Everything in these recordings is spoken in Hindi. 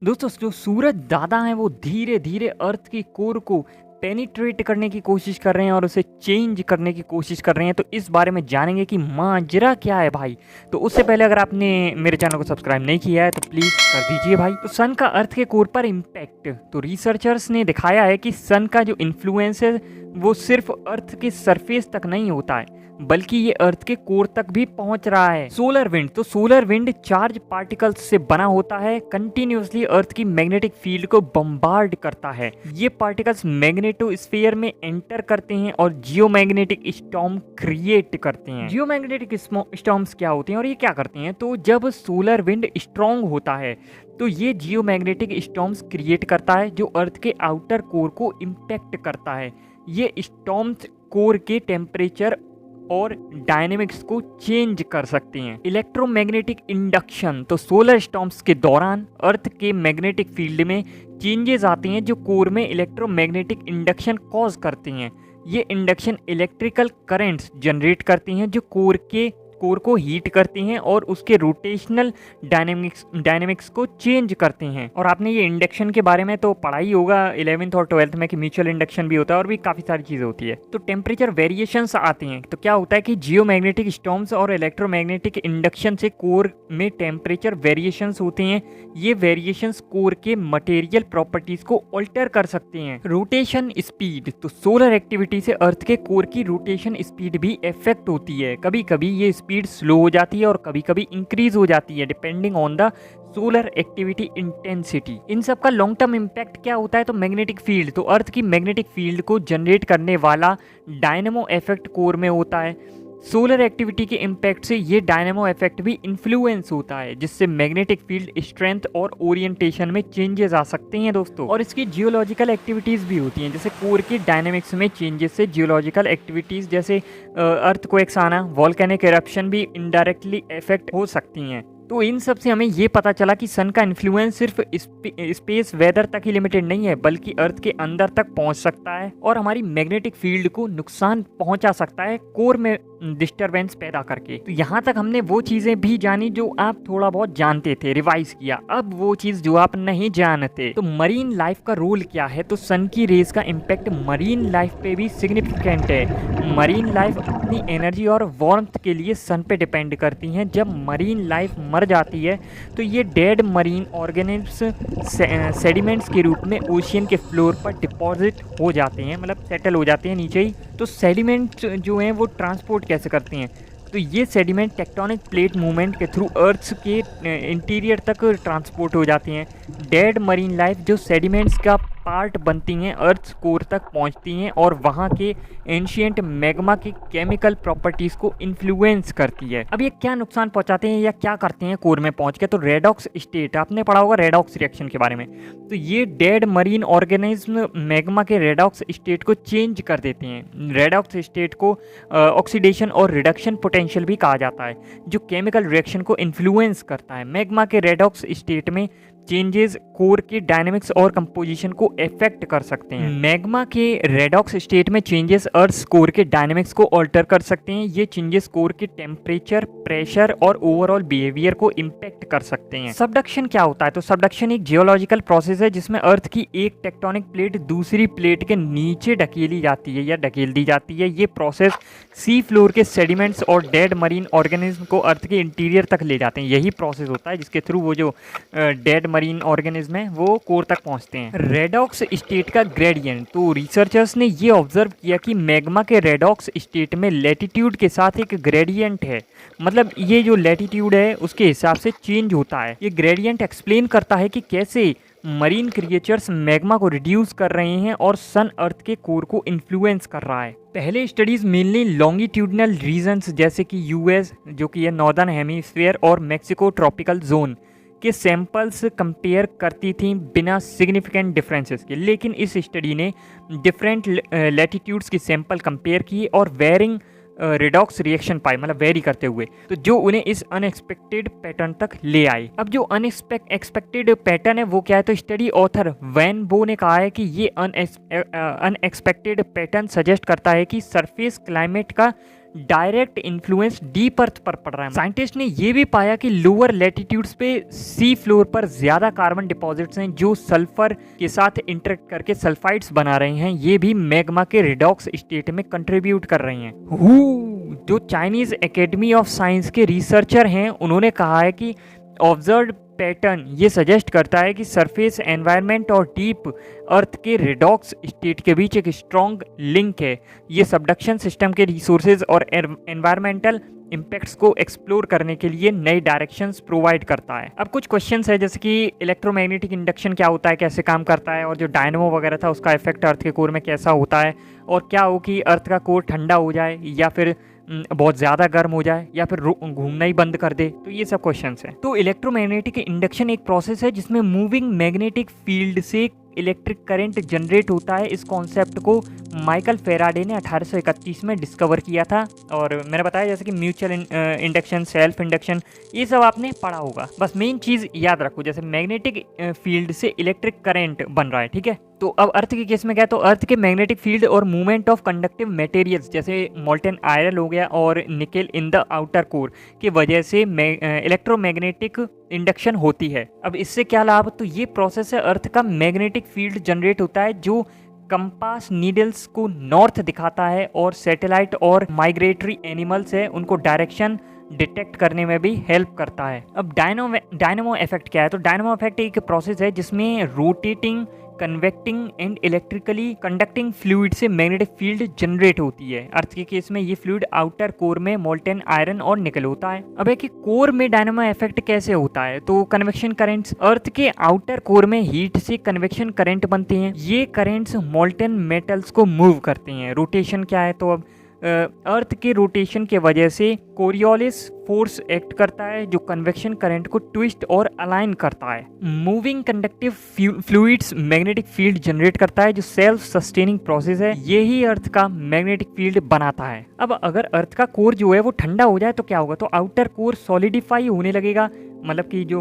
दोस्तों जो सूरज दादा हैं वो धीरे धीरे अर्थ की कोर को पेनिट्रेट करने की कोशिश कर रहे हैं और उसे चेंज करने की कोशिश कर रहे हैं। तो इस बारे में जानेंगे कि माजरा क्या है भाई। तो उससे पहले अगर आपने मेरे चैनल को सब्सक्राइब नहीं किया है तो प्लीज कर दीजिए भाई। तो सन का अर्थ के कोर पर इम्पैक्ट, तो रिसर्चर्स ने दिखाया है कि सन का जो इन्फ्लुएंस है वो सिर्फ अर्थ के सरफेस तक नहीं होता है बल्कि ये अर्थ के कोर तक भी पहुंच रहा है। सोलर विंड, तो सोलर विंड चार्ज पार्टिकल्स से बना होता है, कंटिन्यूसली अर्थ की मैग्नेटिक फील्ड को बम्बार्ड करता है। ये पार्टिकल्स मैग्नेटोस्फीयर में एंटर करते हैं और जियोमैग्नेटिक स्टॉर्म क्रिएट करते हैं। जियोमैग्नेटिक स्टॉर्म्स क्या होते हैं और ये क्या करते हैं? तो जब सोलर विंड स्ट्रॉन्ग होता है तो ये जियोमैग्नेटिक स्टॉर्म्स क्रिएट करता है जो अर्थ के आउटर कोर को इम्पैक्ट करता है। ये स्टॉर्म्स कोर के टेम्परेचर और डायनेमिक्स को चेंज कर सकते हैं। इलेक्ट्रोमैग्नेटिक इंडक्शन, तो सोलर स्टॉर्म्स के दौरान अर्थ के मैग्नेटिक फील्ड में चेंजेस आते हैं जो कोर में इलेक्ट्रोमैग्नेटिक इंडक्शन कॉज करते हैं। ये इंडक्शन इलेक्ट्रिकल करंट्स जनरेट करती हैं जो कोर को हीट करती हैं और उसके रोटेशनल डायनेमिक्स को चेंज करते हैं। और आपने ये इंडक्शन के बारे में तो पढ़ा ही होगा 11th और 12th में कि म्यूचुअल इंडक्शन भी होता है और भी काफ़ी सारी चीज़ें होती है। तो टेम्परेचर वेरिएशंस आते हैं तो क्या होता है कि जियोमैग्नेटिक स्टॉर्म्स और इलेक्ट्रोमैग्नेटिक इंडक्शन से कोर में टेम्परेचर वेरिएशंस होते हैं। ये वेरिएशंस कोर के मटेरियल प्रॉपर्टीज को ऑल्टर कर सकते हैं। रोटेशन स्पीड, तो सोलर एक्टिविटी से अर्थ के कोर की रोटेशन स्पीड भी इफेक्ट होती है। कभी कभी ये स्पीड स्लो हो जाती है और कभी कभी इंक्रीज हो जाती है depending on the solar activity intensity. इन सब का लॉन्ग टर्म इम्पैक्ट क्या होता है? तो मैग्नेटिक फील्ड, तो अर्थ की मैग्नेटिक फील्ड को जनरेट करने वाला डायनेमो इफेक्ट कोर में होता है। सोलर एक्टिविटी के इम्पैक्ट से ये डायनेमो इफेक्ट भी इन्फ्लुएंस होता है जिससे मैग्नेटिक फील्ड स्ट्रेंथ और ओरिएंटेशन में चेंजेस आ सकते हैं दोस्तों। और इसकी जियोलॉजिकल एक्टिविटीज़ भी होती हैं, जैसे कोर की डायनेमिक्स में चेंजेस से जियोलॉजिकल एक्टिविटीज़ जैसे अर्थक्वेक्स आना, वॉल्केनिक इरप्शन भी इनडायरेक्टली इफेक्ट हो सकती हैं। तो इन सब से हमें ये पता चला कि सन का इन्फ्लुएंस सिर्फ स्पेस वेदर तक ही लिमिटेड नहीं है बल्कि अर्थ के अंदर तक पहुंच सकता है और हमारी मैग्नेटिक फील्ड को नुकसान पहुंचा सकता है कोर में डिस्टरबेंस पैदा करके। तो यहाँ तक हमने वो चीज़ें भी जानी जो आप थोड़ा बहुत जानते थे, रिवाइज किया। अब वो चीज़ जो आप नहीं जानते, तो मरीन लाइफ का रोल क्या है? तो सन की रेज का इम्पैक्ट मरीन लाइफ पे भी सिग्निफिकेंट है। मरीन लाइफ अपनी एनर्जी और वार्मथ के लिए सन पे डिपेंड करती हैं। जब मरीन लाइफ मर जाती है तो ये डेड मरीन ऑर्गेनिज्म्स सेडिमेंट्स के रूप में ओशियन के फ्लोर पर डिपॉजिट हो जाते हैं, मतलब सेटल हो जाते हैं नीचे ही। तो सेडिमेंट जो हैं वो ट्रांसपोर्ट कैसे करती हैं? तो ये सेडिमेंट टेक्टोनिक प्लेट मूवमेंट के थ्रू अर्थ के इंटीरियर तक ट्रांसपोर्ट हो जाती हैं। डेड मरीन लाइफ जो सेडिमेंट्स का पार्ट बनती हैं अर्थ कोर तक पहुंचती हैं और वहाँ के एंशिएंट मैग्मा की केमिकल प्रॉपर्टीज़ को इन्फ्लुएंस करती है। अब ये क्या नुकसान पहुंचाते हैं या क्या करते हैं कोर में पहुंच के? तो रेडॉक्स स्टेट, आपने पढ़ा होगा रेडॉक्स रिएक्शन के बारे में। तो ये डेड मरीन ऑर्गेनिज्म मैग्मा के रेडॉक्स स्टेट को चेंज कर देते हैं। रेडॉक्स स्टेट को ऑक्सीडेशन और रिडक्शन पोटेंशियल भी कहा जाता है जो केमिकल रिएक्शन को इन्फ्लुएंस करता है। मैग्मा के रेडॉक्स स्टेट में चेंजेस कोर की डायनेमिक्स और कंपोजिशन को इफेक्ट कर सकते हैं। मैग्मा के रेडॉक्स स्टेट में चेंजेस अर्थ कोर के डायनेमिक्स को ऑल्टर कर सकते हैं। ये चेंजेस कोर के टेम्परेचर, प्रेशर और ओवरऑल बिहेवियर को इम्पैक्ट कर सकते हैं। सबडक्शन क्या होता है? तो सबडक्शन एक जियोलॉजिकल प्रोसेस है जिसमें अर्थ की एक टेक्टोनिक प्लेट दूसरी प्लेट के नीचे ढकेली जाती है या ढकेल दी जाती है। ये प्रोसेस सी फ्लोर के सेडिमेंट्स और डेड मरीन ऑर्गेनिज्म को अर्थ के इंटीरियर तक ले जाते हैं। यही प्रोसेस होता है जिसके थ्रू वो जो डेड मरीन ऑर्गेनिज्म है वो कोर तक पहुंचते हैं। रेडॉक्स स्टेट का ग्रेडियंट, तो रिसर्चर्स ने ये ऑब्जर्व किया कि मैग्मा के रेडॉक्स स्टेट में लैटिट्यूड के साथ एक ग्रेडियंट है, मतलब ये जो लैटिट्यूड है उसके हिसाब से चेंज होता है। ये ग्रेडियंट एक्सप्लेन करता है कि कैसे मरीन क्रिएचर्स मैग्मा को रिड्यूस कर रहे हैं और सन अर्थ के कोर को इन्फ्लुएंस कर रहा है। पहले स्टडीज मेनली लॉन्गिट्यूडनल रीजन्स जैसे कि यूएस जो कि है नॉर्दर्न हेमीस्फीयर और मैक्सिको ट्रॉपिकल जोन के सैंपल्स कंपेयर करती थी बिना सिग्निफिकेंट डिफरेंसेस के। लेकिन इस स्टडी ने डिफरेंट लैटिट्यूड्स की सैंपल कंपेयर की और वेरिंग रेडॉक्स रिएक्शन पाई, मतलब वेरी करते हुए, तो जो उन्हें इस अनएक्सपेक्टेड पैटर्न तक ले आए। अब जो अनएक्सपेक्टेड पैटर्न है वो क्या है? तो स्टडी ऑथर वैन बो ने कहा है कि ये अनएक्सपेक्टेड पैटर्न सजेस्ट करता है कि सरफेस क्लाइमेट का डायरेक्ट इन्फ्लुएंस डीप अर्थ पर पड़ रहा है। साइंटिस्ट ने यह भी पाया कि लोअर लैटिट्यूड्स पे सी फ्लोर पर ज्यादा कार्बन डिपॉजिट्स हैं जो सल्फर के साथ इंटरेक्ट करके सल्फाइड्स बना रहे हैं। ये भी मैग्मा के रिडॉक्स स्टेट में कंट्रीब्यूट कर रही हैं। जो चाइनीज एकेडमी ऑफ साइंस के रिसर्चर हैं उन्होंने कहा है कि ऑब्जर्व्ड पैटर्न ये सजेस्ट करता है कि सरफेस एनवायरनमेंट और डीप अर्थ के रिडॉक्स स्टेट के बीच एक स्ट्रॉन्ग लिंक है। ये सबडक्शन सिस्टम के रिसोर्सेज और एनवायरमेंटल इम्पैक्ट्स को एक्सप्लोर करने के लिए नई डायरेक्शंस प्रोवाइड करता है। अब कुछ क्वेश्चंस है जैसे कि इलेक्ट्रोमैग्नेटिक इंडक्शन क्या होता है, कैसे काम करता है, और जो डायनमो वगैरह था उसका इफेक्ट अर्थ के कोर में कैसा होता है, और क्या हो कि अर्थ का कोर ठंडा हो जाए या फिर बहुत ज़्यादा गर्म हो जाए या फिर घूमना ही बंद कर दे। तो ये सब क्वेश्चंस हैं। तो इलेक्ट्रोमैग्नेटिक इंडक्शन एक प्रोसेस है जिसमें मूविंग मैग्नेटिक फील्ड से इलेक्ट्रिक करंट जनरेट होता है। इस कॉन्सेप्ट को माइकल फेराडे ने 1831 में डिस्कवर किया था। और मैंने बताया जैसे कि म्यूचुअल इंडक्शन, सेल्फ इंडक्शन, ये सब आपने पढ़ा होगा। बस मेन चीज़ याद रखो, जैसे मैग्नेटिक फील्ड से इलेक्ट्रिक करंट बन रहा है, ठीक है। तो अब अर्थ के केस में क्या है, तो अर्थ के मैग्नेटिक फील्ड और मूवमेंट ऑफ कंडक्टिव मटेरियल्स जैसे मोल्टेन आयरन हो गया और nickel in the outer core की वजह से इलेक्ट्रोमैग्नेटिक इंडक्शन होती है। अब इससे क्या लाभ, तो ये प्रोसेस है अर्थ का मैग्नेटिक फील्ड जनरेट होता है जो कंपास नीडल्स को नॉर्थ दिखाता है, और सैटेलाइट और माइग्रेटरी एनिमल्स है उनको डायरेक्शन डिटेक्ट करने में भी हेल्प करता है। अब डायनामो इफेक्ट क्या है, तो डायनामो इफेक्ट एक प्रोसेस है जिसमें rotating, convecting and electrically conducting fluid से मैग्नेटिक फील्ड जनरेट होती है। अर्थ के केस में ये फ्लूइड आउटर कोर में मोल्टेन आयरन और निकल होता है। अब है कि कोर में डायनामो इफेक्ट कैसे होता है, तो कन्वेक्शन करंट्स, अर्थ के आउटर कोर में हीट से कन्वेक्शन करंट बनते हैं। ये करंट्स मोल्टेन मेटल्स को मूव करते हैं। रोटेशन क्या है, तो अब अर्थ के रोटेशन के वजह से कोरियोलिस फोर्स एक्ट करता है जो कन्वेक्शन करंट को ट्विस्ट और अलाइन करता है। Moving conductive fluids magnetic field generate करता है जो सेल्फ सस्टेनिंग प्रोसेस है। यही अर्थ का मैग्नेटिक फील्ड बनाता है। अब अगर अर्थ का कोर जो है वो ठंडा हो जाए तो क्या होगा, तो आउटर कोर सॉलिडिफाई होने लगेगा, मतलब कि जो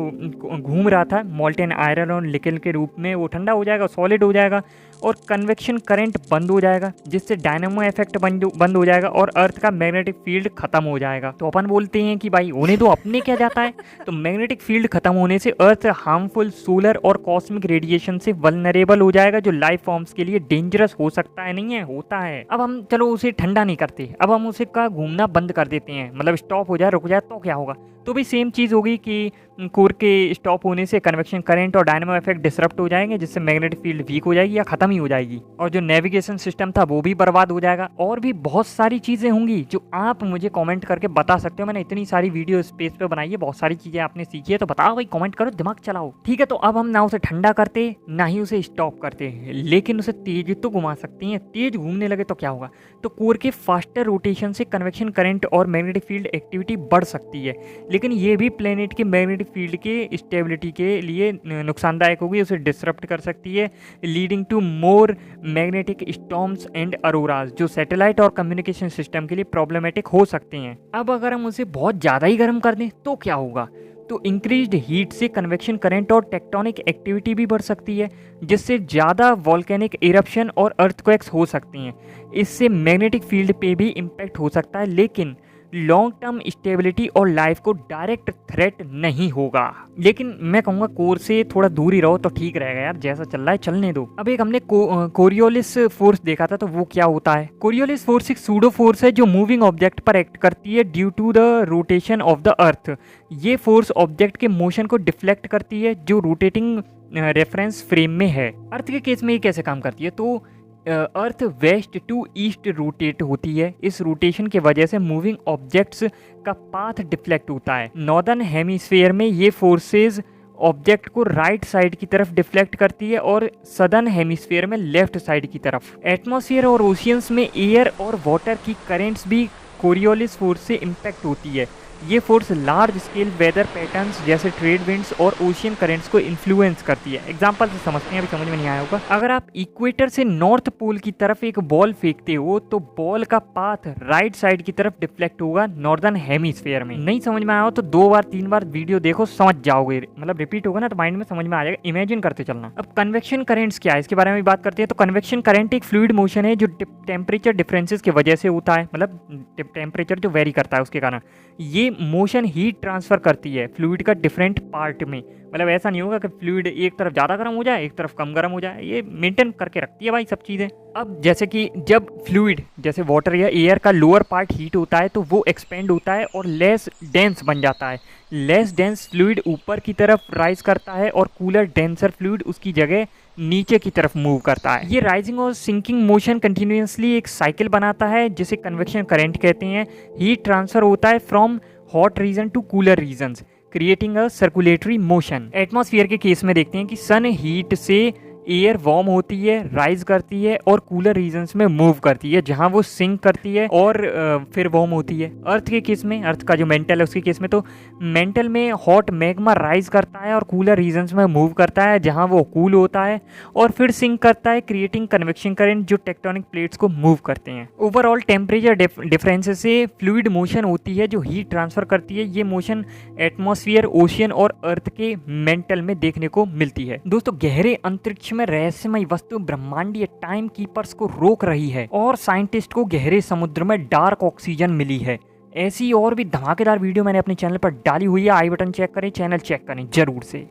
घूम रहा था मोल्टेन आयरन और निकेल के रूप में वो ठंडा हो जाएगा, सॉलिड हो जाएगा, और कन्वेक्शन करंट बंद हो जाएगा जिससे डायनामो इफेक्ट बंद हो जाएगा और अर्थ का मैग्नेटिक फील्ड खत्म हो जाएगा। तो अपन बोलते हैं कि भाई होने दो, अपने क्या जाता है। तो मैग्नेटिक फील्ड खत्म होने से अर्थ हार्मफुल सोलर और कॉस्मिक रेडिएशन से वल्नरेबल हो जाएगा जो लाइफ फॉर्म्स के लिए डेंजरस हो सकता है, नहीं है, होता है। अब हम चलो उसे ठंडा नहीं करते, अब हम उसे का घूमना बंद कर देते हैं, मतलब स्टॉप हो जाए, रुक जाए, तो क्या होगा, तो भी सेम चीज़ होगी कि कोर के स्टॉप होने से कन्वेक्शन करंट और डायनामो इफेक्ट डिसरप्ट हो जाएंगे जिससे मैग्नेटिक फील्ड वीक हो जाएगी या खत्म ही हो जाएगी, और जो नेविगेशन सिस्टम था वो भी बर्बाद हो जाएगा। और भी बहुत सारी चीज़ें होंगी जो आप मुझे कमेंट करके बता सकते हो। मैंने इतनी सारी वीडियो स्पेस पे बनाई है, बहुत सारी चीज़ें आपने सीखी है, तो बताओ भाई, कमेंट करो, दिमाग चलाओ, ठीक है। तो अब हम ना उसे ठंडा करते ना ही उसे स्टॉप करते, लेकिन उसे तेज तो घुमा सकते हैं। तेज घूमने लगे तो क्या होगा, तो कोर के फास्टर रोटेशन से कन्वेक्शन करंट और मैग्नेटिक फील्ड एक्टिविटी बढ़ सकती है, लेकिन ये भी प्लेनेट के मैग्नेटिक फील्ड के स्टेबिलिटी के लिए नुकसानदायक होगी, उसे डिसरप्ट कर सकती है, leading to more magnetic storms and auroras जो सैटेलाइट और कम्युनिकेशन सिस्टम के लिए प्रॉब्लमेटिक हो सकते हैं। अब अगर हम उसे बहुत ज़्यादा ही गर्म कर दें तो क्या होगा, तो इंक्रीज्ड हीट से कन्वेक्शन करंट और टेक्टोनिक एक्टिविटी भी बढ़ सकती है जिससे ज़्यादा वॉल्केनिक इरप्शन और अर्थक्वेक्स हो सकती हैं। इससे मैग्नेटिक फील्ड पे भी इम्पैक्ट हो सकता है, लेकिन लॉन्ग टर्म स्टेबिलिटी और लाइफ को डायरेक्ट थ्रेट नहीं होगा। लेकिन मैं कहूँगा कोर से थोड़ा दूर ही रहो तो ठीक रहेगा यार, जैसा चल रहा है चलने दो। अब एक हमने कोरियोलिस फोर्स देखा था, तो वो क्या होता है। कोरियोलिस फोर्स एक सूडो फोर्स है जो मूविंग ऑब्जेक्ट पर एक्ट करती है due to the rotation of the earth. ये फोर्स ऑब्जेक्ट के मोशन को डिफ्लेक्ट करती है जो रोटेटिंग रेफरेंस फ्रेम में है। अर्थ के केस में ये कैसे काम करती है, तो अर्थ वेस्ट टू ईस्ट रोटेट होती है। इस रोटेशन के वजह से मूविंग ऑब्जेक्ट्स का पाथ डिफ्लेक्ट होता है। नॉर्दर्न हेमिस्फीयर में ये फोर्सेस ऑब्जेक्ट को राइट साइड की तरफ डिफ्लेक्ट करती है और सदर्न हेमिस्फीयर में लेफ्ट साइड की तरफ। एटमॉस्फेयर और ओशियंस में एयर और वाटर की करेंट्स भी कोरियोलिस फोर्स से इम्पैक्ट होती है। ये force large scale weather patterns जैसे ट्रेड विंड्स और ओशियन करेंट्स को इन्फ्लुएंस करती है। एग्जांपल से समझते हैं, अभी समझ में नहीं आया होगा। अगर आप इक्वेटर से नॉर्थ पोल की तरफ एक बॉल फेंकते हो तो बॉल का पाथ राइट साइड की तरफ डिफ्लेक्ट होगा नॉर्दर्न हेमिस्फीयर में। नहीं समझ में आया हो तो 2 बार 3 बार वीडियो देखो, समझ जाओगे, मतलब रिपीट होगा ना तो माइंड में समझ में आ जाएगा। इमेजिन करते चलना। अब कन्वेक्शन करेंट्स क्या है, इसके बारे में भी बात करते हैं। तो कन्वेक्शन करंट एक फ्लूइड मोशन है जो टेम्परेचर डिफरेंसेस की वजह से होता है, मतलब टेम्परेचर जो वेरी करता है उसके कारण। ये मोशन हीट ट्रांसफर करती है फ्लूइड का डिफरेंट पार्ट में। मतलब ऐसा नहीं होगा कि फ्लूइड एक तरफ ज़्यादा गर्म हो जाए एक तरफ कम गर्म हो जाए, ये मेंटेन करके रखती है भाई सब चीज़ें। अब जैसे कि जब फ्लूइड जैसे वाटर या एयर का लोअर पार्ट हीट होता है तो वो एक्सपेंड होता है और लेस डेंस बन जाता है। लेस डेंस फ्लूइड ऊपर की तरफ राइज करता है और कूलर डेंसर फ्लूइड उसकी जगह नीचे की तरफ मूव करता है। ये राइजिंग और सिंकिंग मोशन कंटिन्यूसली एक साइकिल बनाता है जिसे कन्वेक्शन करंट कहते हैं। हीट ट्रांसफर होता है from hot region to cooler regions creating a circulatory motion. Atmosphere के केस में देखते हैं कि सन हीट से एयर वार्म होती है, राइज करती है और कूलर रीजन्स में मूव करती है जहां वो सिंक करती है और फिर वार्म होती है। अर्थ के केस में, अर्थ का जो मेंटल है उसके केस में, तो मेंटल में हॉट मैग्मा राइज करता है और कूलर रीजन्स में मूव करता है जहां वो कूल होता है और फिर सिंक करता है क्रिएटिंग कन्वेक्शन करंट जो टेक्टोनिक प्लेट्स को मूव करते हैं। ओवरऑल टेम्परेचर डिफरेंसेस से फ्लूइड मोशन होती है जो हीट ट्रांसफर करती है। ये मोशन एटमॉस्फेयर, ओशियन और अर्थ के मेंटल में देखने को मिलती है। दोस्तों, गहरे अंतरिक्ष में रहस्यमय वस्तु ब्रह्मांडीय टाइम कीपर्स को रोक रही है और साइंटिस्ट को गहरे समुद्र में डार्क ऑक्सीजन मिली है। ऐसी और भी धमाकेदार वीडियो मैंने अपने चैनल पर डाली हुई है, आई बटन चेक करें, चैनल चेक करें जरूर से।